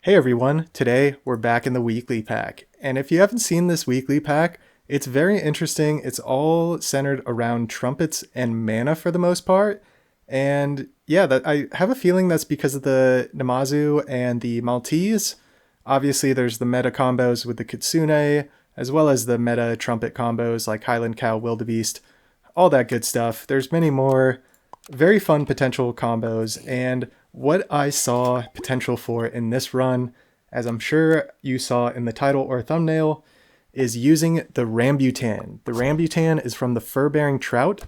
Hey everyone, today we're back in the weekly pack. And if you haven't seen this weekly pack, it's very interesting. It's all centered around trumpets and mana for the most part. And yeah, I have a feeling that's because of the Namazu and the Maltese. Obviously, there's the meta combos with the Kitsune, as well as the meta trumpet combos like Highland Cow, Wildebeest, all that good stuff. There's many more very fun potential combos, and what I saw potential for in this run, as I'm sure you saw in the title or thumbnail, is using the Rambutan. The Rambutan is from the Fur-Bearing Trout.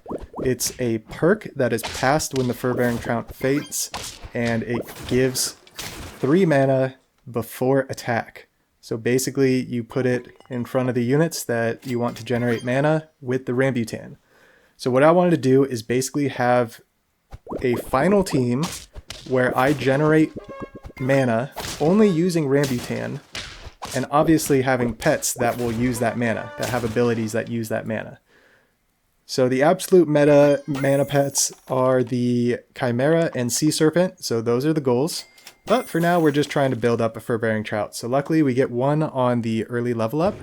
It's a perk that is passed when the Fur-Bearing Trout faints, and it gives 3 mana before attack. So basically, you put it in front of the units that you want to generate mana with the Rambutan. So what I wanted to do is basically have a final team where I generate mana only using Rambutan, and obviously having pets that will use that mana, that have abilities that use that mana. So the absolute meta mana pets are the Chimera and Sea Serpent, so those are the goals. But for now, we're just trying to build up a Fur-Bearing Trout. So luckily, we get 1 on the early level up.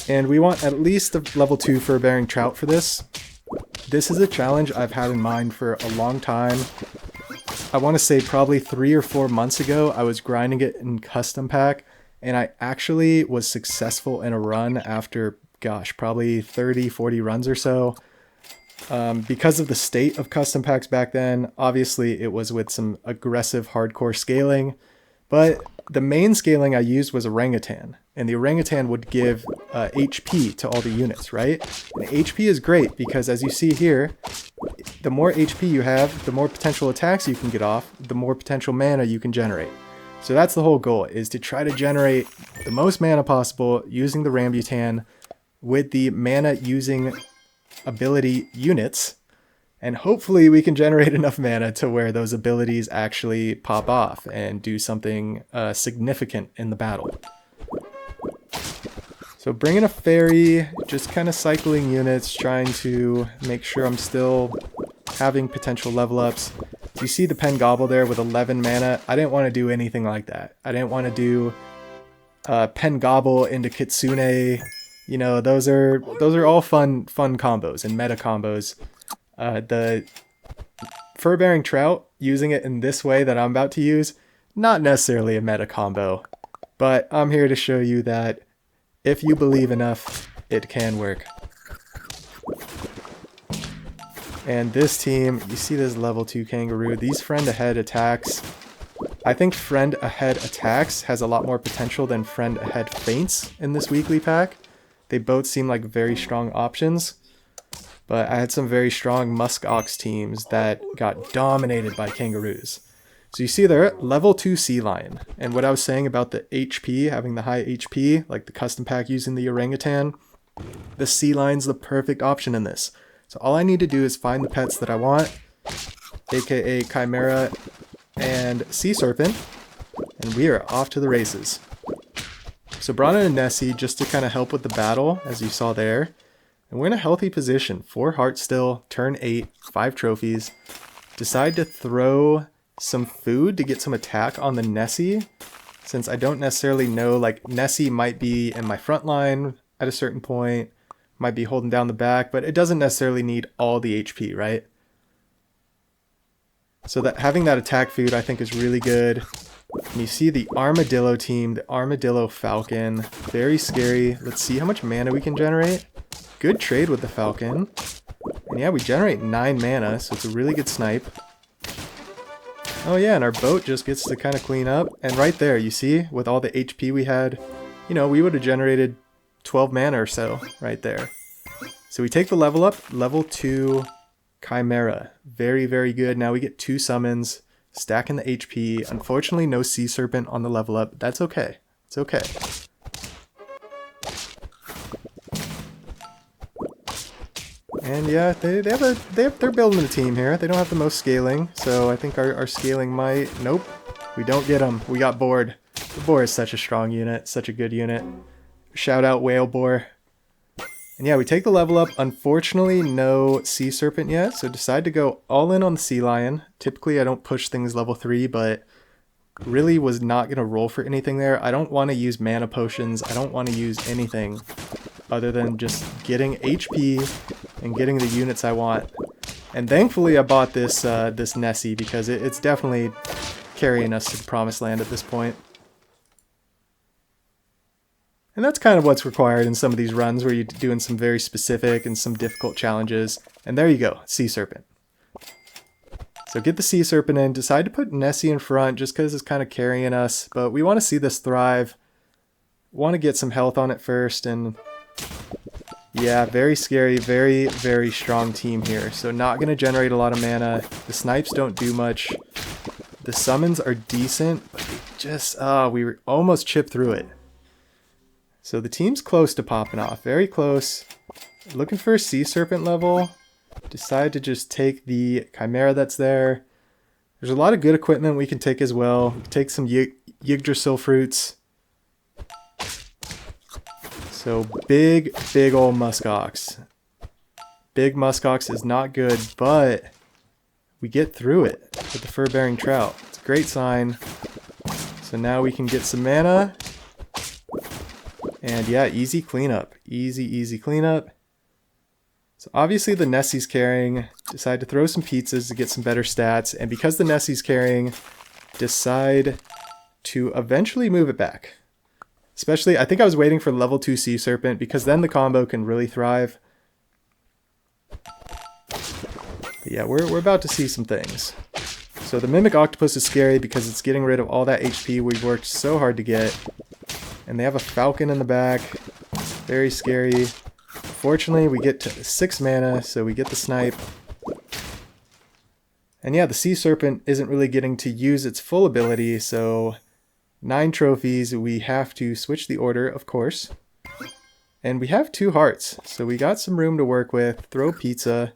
And we want at least a level 2 Fur-Bearing Trout for this. This is a challenge I've had in mind for a long time. I want to say probably 3 or 4 months ago, I was grinding it in custom pack, and I actually was successful in a run after, gosh, probably 30, 40 runs or so. Because of the state of custom packs back then, obviously it was with some aggressive hardcore scaling, but the main scaling I used was Orangutan, and the Orangutan would give HP to all the units, right? And HP is great because, as you see here, the more HP you have, the more potential attacks you can get off, the more potential mana you can generate. So that's the whole goal, is to try to generate the most mana possible using the Rambutan with the mana using ability units, and hopefully we can generate enough mana to where those abilities actually pop off and do something significant in the battle. So bringing a fairy, just kind of cycling units, trying to make sure I'm still having potential level ups. You see the Pen Gobble there with 11 mana. I didn't want to do anything like that. I didn't want to do Pen Gobble into Kitsune. You know, those are all fun combos and meta combos. The Fur-Bearing Trout, using it in this way that I'm about to use, not necessarily a meta combo, but I'm here to show you that if you believe enough, it can work. And this team, you see this level 2 Kangaroo, these friend ahead attacks. I think friend ahead attacks has a lot more potential than friend ahead feints in this weekly pack. They both seem like very strong options. But I had some very strong Musk Ox teams that got dominated by Kangaroos. So you see there, level 2 Sea Lion. And what I was saying about the HP, having the high HP, like the custom pack using the Orangutan, the Sea Lion's the perfect option in this. So all I need to do is find the pets that I want, aka Chimera and Sea Serpent, and we are off to the races. So brought in a Nessie just to kind of help with the battle, as you saw there. And we're in a healthy position. 4 hearts still, turn 8, 5 trophies. Decide to throw some food to get some attack on the Nessie, since I don't necessarily know, like, Nessie might be in my front line at a certain point, might be holding down the back, but it doesn't necessarily need all the HP, right? So that having that attack food I think is really good. And you see the Armadillo team, the Armadillo Falcon, very scary. Let's see how much mana we can generate. Good trade with the Falcon. And yeah, we generate 9 mana, so it's a really good snipe. Oh yeah, and our boat just gets to kind of clean up. And right there, you see, with all the HP we had, you know, we would have generated 12 mana or so right there. So we take the level up, level 2 Chimera. Very, very good. Now we get 2 summons, stacking the HP. Unfortunately, no Sea Serpent on the level up. That's okay. It's okay. And yeah, they're building a team here. They don't have the most scaling, so I think our scaling might... Nope, we don't get them. We got bored. The boar is such a strong unit, such a good unit. Shout out Whale Boar. And yeah, we take the level up. Unfortunately, no Sea Serpent yet, so decide to go all in on the Sea Lion. Typically, I don't push things level 3, but really was not going to roll for anything there. I don't want to use mana potions. I don't want to use anything other than just getting HP and getting the units I want. And thankfully I bought this this Nessie because it's definitely carrying us to the promised land at this point. And that's kind of what's required in some of these runs where you're doing some very specific and some difficult challenges. And there you go, Sea Serpent. So get the Sea Serpent in, decide to put Nessie in front just because it's kind of carrying us, but we want to see this thrive. Want to get some health on it first, and yeah, very scary, very, very strong team here. So not going to generate a lot of mana. The snipes don't do much. The summons are decent, but they just, we were almost chipped through it. So the team's close to popping off, very close. Looking for a Sea Serpent level. Decide to just take the Chimera that's there. There's a lot of good equipment we can take as well. We can take some Yggdrasil fruits. So big old muskox. Big muskox is not good, but we get through it with the fur-bearing trout. It's a great sign. So now we can get some mana. And yeah, easy cleanup. Easy cleanup. So obviously the Nessie's carrying, decide to throw some pizzas to get some better stats, and because the Nessie's carrying, decide to eventually move it back. Especially, I think I was waiting for level 2 Sea Serpent, because then the combo can really thrive. But yeah, we're about to see some things. So the Mimic Octopus is scary because it's getting rid of all that HP we've worked so hard to get. And they have a Falcon in the back, very scary. Fortunately, we get to 6 mana, so we get the snipe. And yeah, the Sea Serpent isn't really getting to use its full ability, so 9 trophies. We have to switch the order, of course. And we have 2 hearts, so we got some room to work with. Throw pizza.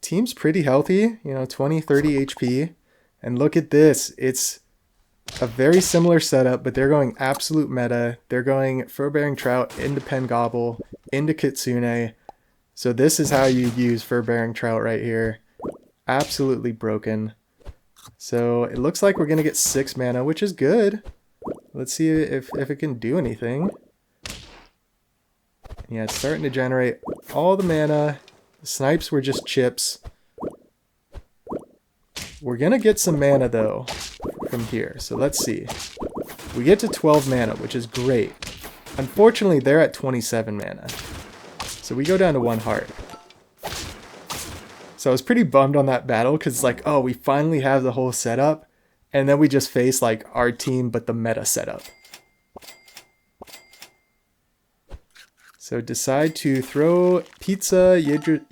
Team's pretty healthy, you know, 20, 30 HP. And look at this, it's a very similar setup, but they're going absolute meta. They're going fur-bearing trout into pen gobble, into kitsune. So this is how you use fur-bearing trout right here. Absolutely broken. So it looks like we're going to get 6 mana, which is good. Let's see if it can do anything. Yeah, it's starting to generate all the mana. The snipes were just chips. We're going to get some mana though from here, so let's see. We get to 12 mana, which is great. Unfortunately, they're at 27 mana. So we go down to 1 heart. So I was pretty bummed on that battle, because it's like, oh, we finally have the whole setup, and then we just face like our team, but the meta setup. So decide to throw pizza,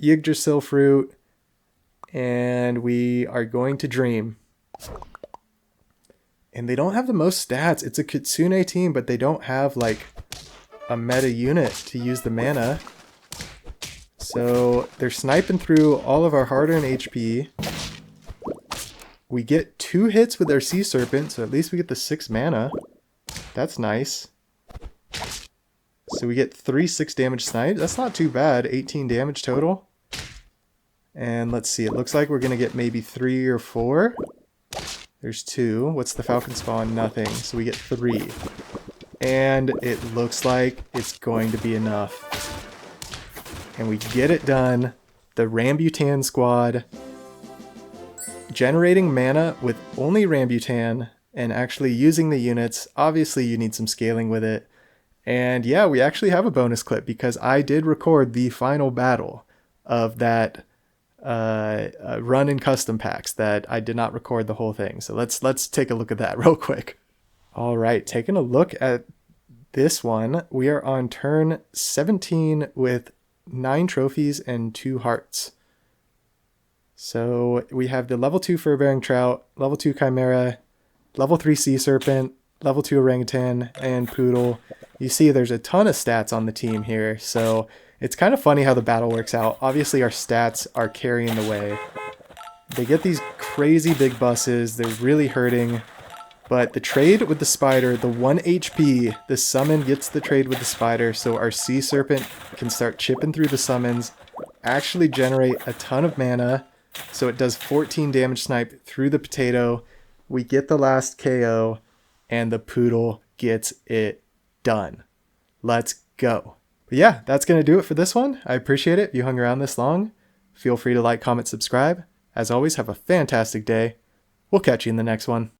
Yggdrasil fruit, and we are going to dream. And they don't have the most stats. It's a Kitsune team, but they don't have like a meta unit to use the mana. So they're sniping through all of our hard-earned HP. We get 2 hits with our Sea Serpent, so at least we get the 6 mana. That's nice. So we get 3 6 damage snipes. That's not too bad. 18 damage total. And let's see, it looks like we're going to get maybe 3 or 4. There's 2. What's the Falcon spawn? Nothing. So we get 3. And it looks like it's going to be enough. And we get it done. The Rambutan Squad. Generating mana with only Rambutan and actually using the units. Obviously you need some scaling with it. And yeah, we actually have a bonus clip because I did record the final battle of that run in custom packs that I did not record the whole thing. So let's take a look at that real quick. All right, taking a look at this one, we are on turn 17 with 9 trophies and 2 hearts. So we have the level 2 fur-bearing trout, level 2 chimera, level 3 sea serpent, level 2 orangutan, and poodle. You see there's a ton of stats on the team here, so it's kind of funny how the battle works out. Obviously our stats are carrying the way. They get these crazy big buses, they're really hurting, but the trade with the spider, the 1 HP, the summon gets the trade with the spider, so our sea serpent can start chipping through the summons, actually generate a ton of mana. So it does 14 damage snipe through the potato. We get the last KO, and the poodle gets it done. Let's go. But yeah, that's going to do it for this one. I appreciate it. If you hung around this long, feel free to like, comment, subscribe. As always, have a fantastic day. We'll catch you in the next one.